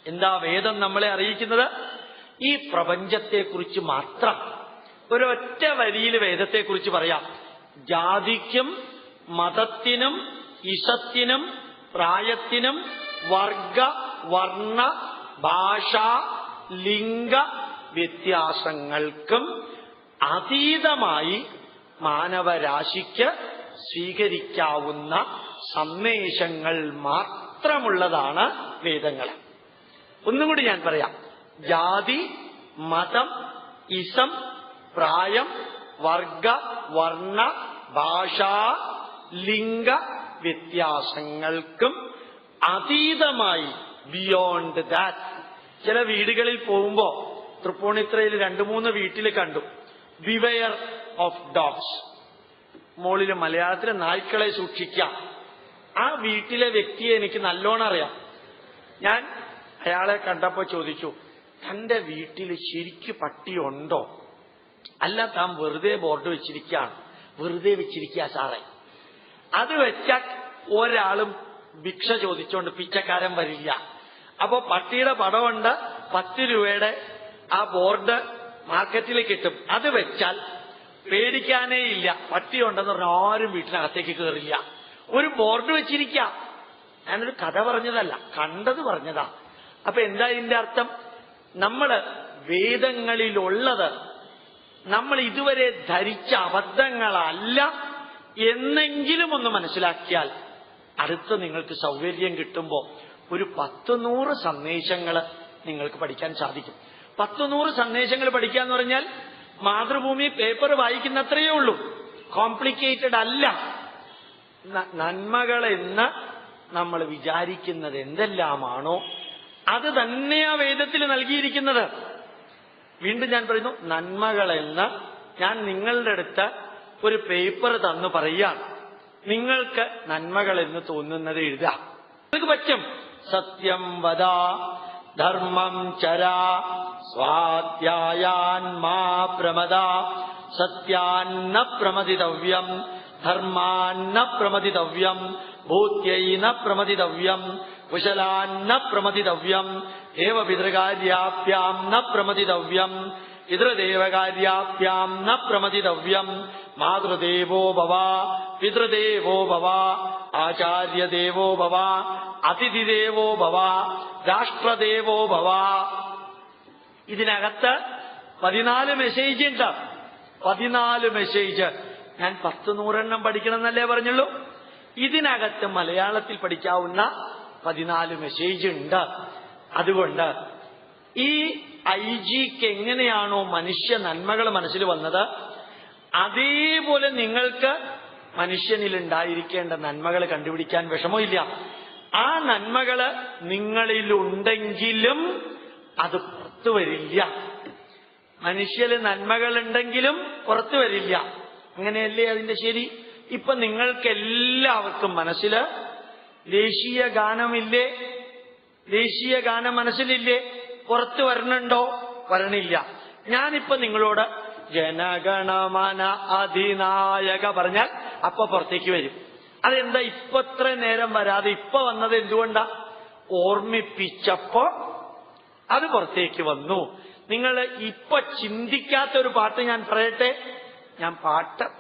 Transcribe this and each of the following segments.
എന്താ വേദം നമ്മളെ അറിയിക്കുന്നത്? ഈ പ്രപഞ്ചത്തെക്കുറിച്ച് മാത്രം ഒരൊറ്റ വരിയിൽ വേദത്തെക്കുറിച്ച് പറയാം. ജാതിക്കും മതത്തിനും ഇസത്തിനും പ്രായത്തിനും വർഗ വർണ്ണ ഭാഷ ലിംഗ വ്യത്യാസങ്ങൾക്കും അതീതമായി മാനവരാശിക്ക് സ്വീകരിക്കാവുന്ന സന്ദേശങ്ങൾ മാത്രമുള്ളതാണ് വേദങ്ങൾ. ഒന്നും കൂടി ഞാൻ പറയാം. ജാതി മതം ഇസം പ്രായം വർഗ വർണ്ണ ഭാഷ ലിംഗ വ്യത്യാസങ്ങൾക്കും അതീതമായി ബിയോണ്ട് ദാറ്റ്. ചില വീടുകളിൽ പോകുമ്പോ തൃപ്പൂണിത്തുറയിൽ 2-3 വീട്ടിൽ കണ്ടു ബിവെയർ ഓഫ് ഡോഗ്സ്. മോളില് മലയാളത്തിലെ നായ്ക്കളെ സൂക്ഷിക്കാം. ആ വീട്ടിലെ വ്യക്തിയെ എനിക്ക് നല്ലോണം അറിയാം. ഞാൻ അയാളെ കണ്ടപ്പോ ചോദിച്ചു, തന്റെ വീട്ടിൽ ശരിക്ക് പട്ടിയുണ്ടോ? അല്ല, താൻ വെറുതെ ബോർഡ് വെച്ചിരിക്കുകയാണ്. വെറുതെ വെച്ചിരിക്കുക സാറേ. അത് വെച്ചാൽ ഒരാളും ഭിക്ഷ ചോദിച്ചോണ്ട് പിച്ചക്കാരൻ വരില്ല. അപ്പോ പട്ടിയുടെ പടമുണ്ട്, 10 രൂപയുടെ ആ ബോർഡ് മാർക്കറ്റിൽ കിട്ടും. അത് വെച്ചാൽ പേടിക്കാനേ ഇല്ല. പട്ടിയുണ്ടെന്ന് പറഞ്ഞാൽ ആരും വീട്ടിനകത്തേക്ക് കയറില്ല. ഒരു ബോർഡ് വെച്ചിരിക്കുക. ഞാനൊരു കഥ പറഞ്ഞതല്ല, കണ്ടത് പറഞ്ഞതാ. അപ്പൊ എന്താ ഇതിന്റെ അർത്ഥം? നമ്മള് വേദങ്ങളിലുള്ളത് നമ്മൾ ഇതുവരെ ധരിച്ച അബദ്ധങ്ങളല്ല എന്നെങ്കിലും ഒന്ന് മനസ്സിലാക്കിയാൽ അടുത്ത നിങ്ങൾക്ക് സൗകര്യം കിട്ടുമ്പോ ഒരു 10-100 സന്ദേശങ്ങൾ നിങ്ങൾക്ക് പഠിക്കാൻ സാധിക്കും. 10-100 സന്ദേശങ്ങൾ പഠിക്കാന്ന് പറഞ്ഞാൽ മാതൃഭൂമി പേപ്പർ വായിക്കുന്നത്രയേ ഉള്ളൂ. കോംപ്ലിക്കേറ്റഡ് അല്ല. നന്മകളെന്ന് നമ്മൾ വിചാരിക്കുന്നത് എന്തെല്ലാമാണോ അത് തന്നെയാ വേദത്തിൽ നൽകിയിരിക്കുന്നത്. വീണ്ടും ഞാൻ പറയുന്നു, നന്മകളെന്ന് ഞാൻ നിങ്ങളുടെ അടുത്ത് ഒരു പേപ്പർ തന്നു പറയാം. നിങ്ങൾക്ക് നന്മകളെന്ന് തോന്നുന്നത് എഴുതാം. നിങ്ങൾക്ക് പറ്റും. സത്യം വദ ധർമ്മം ചര സ്വാധ്യായാൻ മാ പ്രമദ സത്യാന്ന പ്രമദിതവ്യം ധർമാന്ന പ്രമദിതവ്യം ഭൂത്യൈന പ്രമദിതവ്യം കുശലാന്ന പ്രമദിതവ്യം ദേവപിതൃകാര്യാഭ്യാം ന പ്രമദിതവ്യം പിതൃദേവകാര്യാഭ്യാം ന പ്രമദിതവ്യം മാതൃദേവോ ഭവ പിതൃദേവോ ഭവ ആചാര്യദേവോ ഭവ അതിഥിദേവോ ഭവ രാഷ്ട്രദേവോ ഭവ. ഇതിനകത്ത് 14 മെസ്സേജ് ഉണ്ട്. 14 മെസ്സേജ്. ഞാൻ 10-100 പഠിക്കണം എന്നല്ലേ പറഞ്ഞുള്ളൂ. ഇതിനകത്ത് മലയാളത്തിൽ പഠിക്കാവുന്ന 14 മെസ്സേജ് ഉണ്ട്. അതുകൊണ്ട് ഈ ഐജിക്ക് എങ്ങനെയാണോ മനുഷ്യ നന്മകൾ മനസ്സിൽ വന്നത്, അതേപോലെ നിങ്ങൾക്ക് മനുഷ്യനിൽ ഉണ്ടായിരിക്കേണ്ട നന്മകൾ കണ്ടുപിടിക്കാൻ വിഷമമില്ല. ആ നന്മകള് നിങ്ങളിലുണ്ടെങ്കിലും അത് പുറത്തു വരില്ല. മനുഷ്യന് നന്മകളുണ്ടെങ്കിലും പുറത്തു വരില്ല. അങ്ങനെയല്ലേ അതിന്റെ ശരി? ഇപ്പൊ നിങ്ങൾക്ക് എല്ലാവർക്കും മനസ്സില് ദേശീയ ഗാനമില്ലേ? ദേശീയ ഗാനം മനസ്സിലില്ലേ? പുറത്തു വരണുണ്ടോ? വരണില്ല. ഞാനിപ്പോ നിങ്ങളോട് ജനഗണമന അധിനായക പറഞ്ഞാൽ അപ്പൊ പുറത്തേക്ക് വരും. അതെന്താ ഇപ്പൊ ഇത്ര നേരം വരാതെ ഇപ്പൊ വന്നത്? എന്തുകൊണ്ടാ? ഓർമ്മിപ്പിച്ചപ്പോ അത് പുറത്തേക്ക് വന്നു. നിങ്ങൾ ഇപ്പൊ ചിന്തിക്കാത്തൊരു പാട്ട് ഞാൻ പറയട്ടെ. ഞാൻ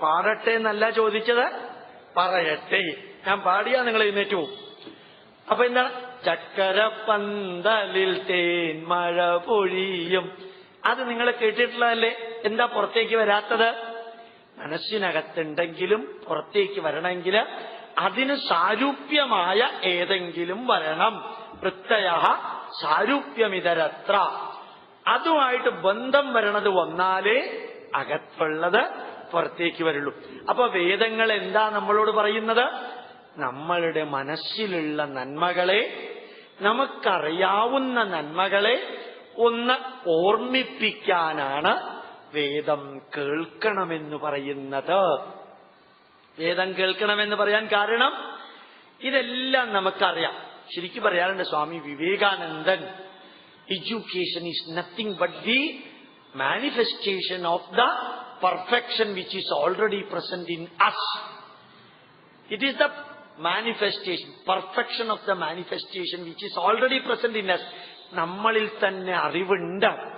പാടട്ടെ എന്നല്ല ചോദിച്ചത്, പറയട്ടെ. ഞാൻ പാടിയാ നിങ്ങൾ എഴുന്നേറ്റ് പോകും. അപ്പൊ എന്താണ്? ചക്കരപ്പന്തലിൽ തേൻ മഴ പൊഴിയും. അത് നിങ്ങൾ കേട്ടിട്ടുള്ളതല്ലേ? എന്താ പുറത്തേക്ക് വരാത്തത്? മനസ്സിനകത്തുണ്ടെങ്കിലും പുറത്തേക്ക് വരണമെങ്കിൽ അതിന് സാരൂപ്യമായ ഏതെങ്കിലും വരണം. പ്രത്യയ സാരൂപ്യമിതരത്ര. അതുമായിട്ട് ബന്ധം വരണത് വന്നാലേ അകത്തുള്ളത് പുറത്തേക്ക് വരുള്ളൂ. അപ്പൊ വേദങ്ങൾ എന്താ നമ്മളോട് പറയുന്നത്? നമ്മളുടെ മനസ്സിലുള്ള നന്മകളെ, നമുക്കറിയാവുന്ന നന്മകളെ ഒന്ന് ഓർമ്മിപ്പിക്കാനാണ് വേദം കേൾക്കണമെന്ന് പറയുന്നത്. വേദം കേൾക്കണമെന്ന് പറയാൻ കാരണം ഇതെല്ലാം നമുക്കറിയാം. ശരിക്കും പറയാറുണ്ട് Swami Vivekanandan, education is nothing but the manifestation of the perfection which is already present in us. It is the manifestation, perfection of the manifestation which is already present in us. നമ്മളിൽ തന്നെ അറിവുണ്ട്.